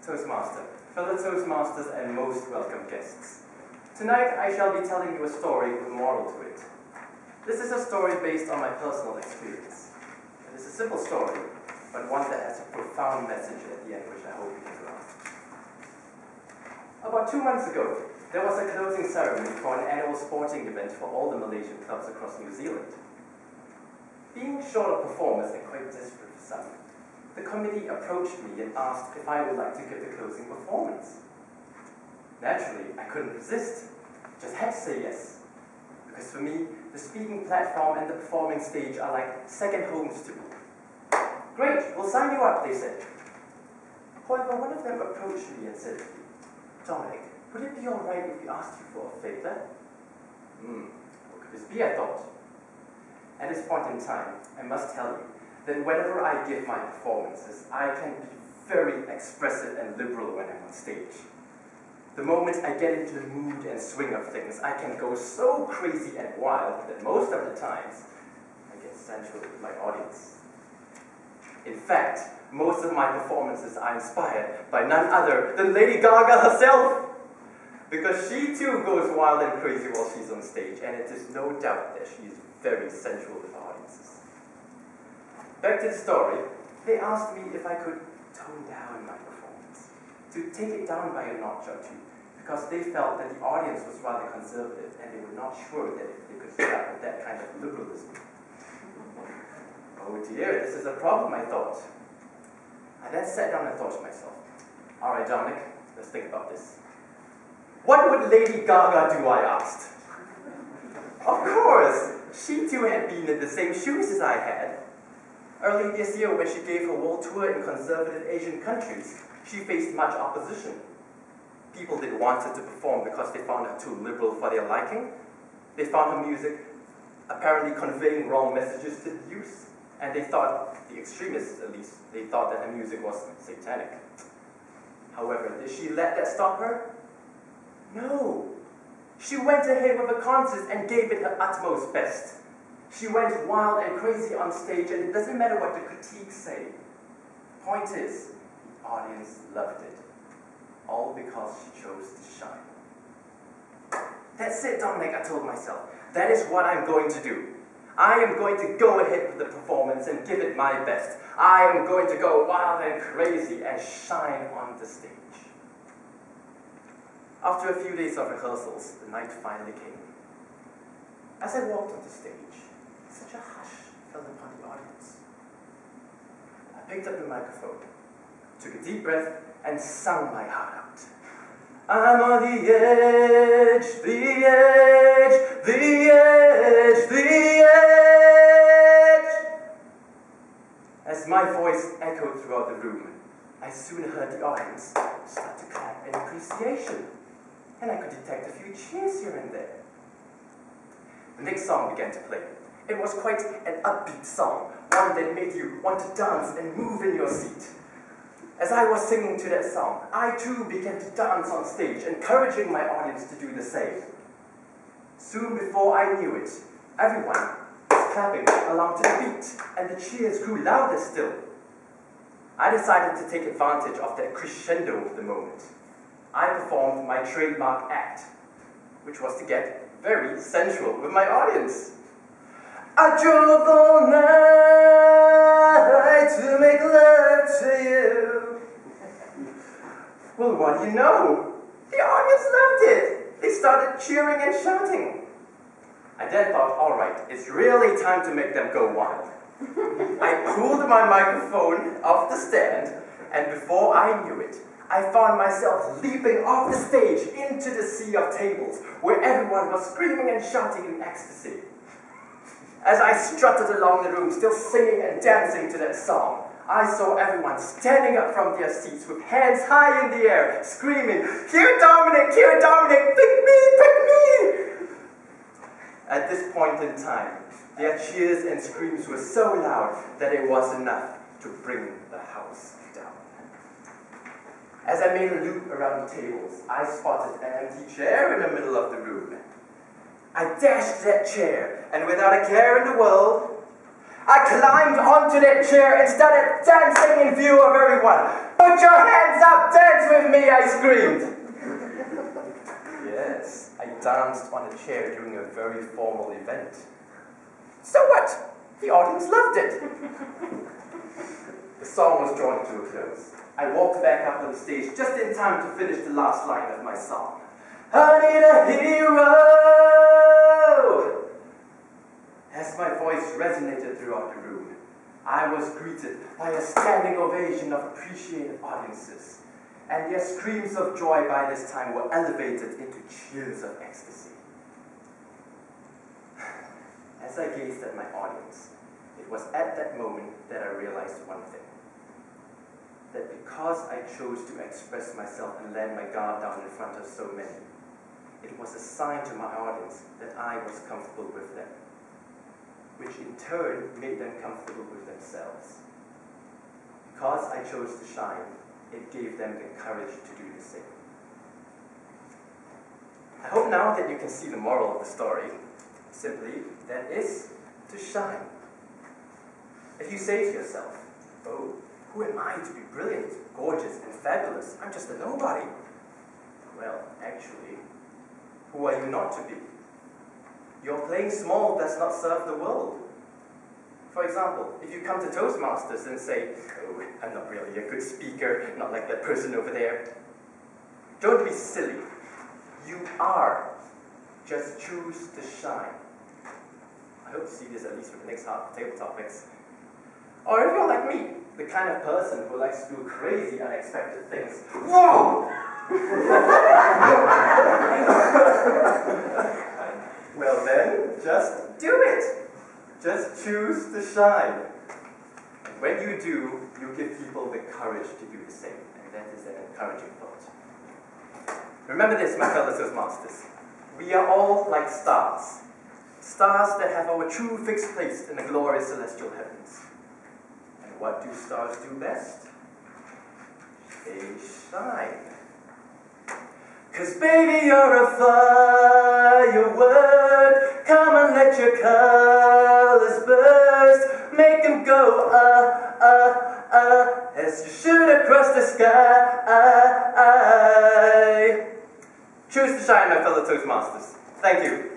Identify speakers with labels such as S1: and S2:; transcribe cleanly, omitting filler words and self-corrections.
S1: Toastmaster, fellow Toastmasters and most welcome guests. Tonight I shall be telling you a story with a moral to it. This is a story based on my personal experience. It is a simple story, but one that has a profound message at the end which I hope you can grasp. About 2 months ago, there was a closing ceremony for an annual sporting event for all the Malaysian clubs across New Zealand. Being short of performers and quite desperate for some, the committee approached me and asked if I would like to give the closing performance. Naturally, I couldn't resist, just had to say yes. Because for me, the speaking platform and the performing stage are like second homes to me. Great, we'll sign you up, they said. However, one of them approached me and said, Dominic, would it be alright if we asked you for a favor? What could this be, I thought. At this point in time, I must tell you that whenever I give my performances, I can be very expressive and liberal when I'm on stage. The moment I get into the mood and swing of things, I can go so crazy and wild that most of the times, I get sensual with my audience. In fact, most of my performances are inspired by none other than Lady Gaga herself, because she too goes wild and crazy while she's on stage, and it is no doubt that she is very sensual with her audiences. Back to the story, they asked me if I could tone down my performance, to take it down by a notch or two, because they felt that the audience was rather conservative and they were not sure that if they could put up with that kind of liberalism. Oh dear, this is a problem, I thought. I then sat down and thought to myself, alright Dominic, let's think about this. What would Lady Gaga do, I asked. Of course, she too had been in the same shoes as I had. Early this year, when she gave her world tour in conservative Asian countries, she faced much opposition. People didn't want her to perform because they found her too liberal for their liking. They found her music apparently conveying wrong messages to the youth, and they thought, the extremists at least, they thought that her music was satanic. However, did she let that stop her? No. She went ahead with her concert and gave it her utmost best. She went wild and crazy on stage, and it doesn't matter what the critiques say. Point is, the audience loved it. All because she chose to shine. That's it, Dominic, I told myself. That is what I'm going to do. I am going to go ahead with the performance and give it my best. I am going to go wild and crazy and shine on the stage. After a few days of rehearsals, the night finally came. As I walked on the stage, such a hush fell upon the audience. I picked up the microphone, took a deep breath, and sung my heart out. I'm on the edge, the edge, the edge, the edge. As my voice echoed throughout the room, I soon heard the audience start to clap in appreciation, and I could detect a few cheers here and there. The next song began to play. It was quite an upbeat song, one that made you want to dance and move in your seat. As I was singing to that song, I too began to dance on stage, encouraging my audience to do the same. Soon before I knew it, everyone was clapping along to the beat, and the cheers grew louder still. I decided to take advantage of that crescendo of the moment. I performed my trademark act, which was to get very sensual with my audience. I drove all night to make love to you. Well, what do you know? The audience loved it. They started cheering and shouting. I then thought, all right, it's really time to make them go wild. I pulled my microphone off the stand, and before I knew it, I found myself leaping off the stage into the sea of tables, where everyone was screaming and shouting in ecstasy. As I strutted along the room, still singing and dancing to that song, I saw everyone standing up from their seats with hands high in the air, screaming, "Here Dominic, pick me, pick me!" At this point in time, their cheers and screams were so loud that it was enough to bring the house down. As I made a loop around the tables, I spotted an empty chair in the middle of the room. I dashed that chair, and without a care in the world, I climbed onto that chair and started dancing in view of everyone. Put Put your hands up, dance with me, I screamed. Yes, I danced on a chair during a very formal event. So what? The audience loved it. The song was drawing to a close. I walked back up on the stage just in time to finish the last line of my song. I need a hero! As my voice resonated throughout the room, I was greeted by a standing ovation of appreciative audiences, and their screams of joy by this time were elevated into cheers of ecstasy. As I gazed at my audience, it was at that moment that I realized one thing. That because I chose to express myself and let my guard down in front of so many, it was a sign to my audience that I was comfortable with them, which in turn made them comfortable with themselves. Because I chose to shine, it gave them the courage to do the same. I hope now that you can see the moral of the story. Simply, that is, to shine. If you say to yourself, oh, who am I to be brilliant, gorgeous, and fabulous? I'm just a nobody. Well, actually, who are you not to be? Your playing small does not serve the world. For example, if you come to Toastmasters and say, oh, I'm not really a good speaker, not like that person over there. Don't be silly. You are. Just choose to shine. I hope to see this at least for the next half of Table Topics. Or if you're like me, the kind of person who likes to do crazy, unexpected things. Whoa! Well then, just do it. Just choose to shine. And when you do, you give people the courage to do the same. And that is an encouraging thought. Remember this, my fellow Toastmasters. We are all like stars. Stars that have our true fixed place in the glorious celestial heavens. And what do stars do best? They shine. 'Cause baby, you're a firework. Come and let your colors burst. Make them go, as you shoot across the sky. Choose to shine, my fellow Toastmasters. Thank you.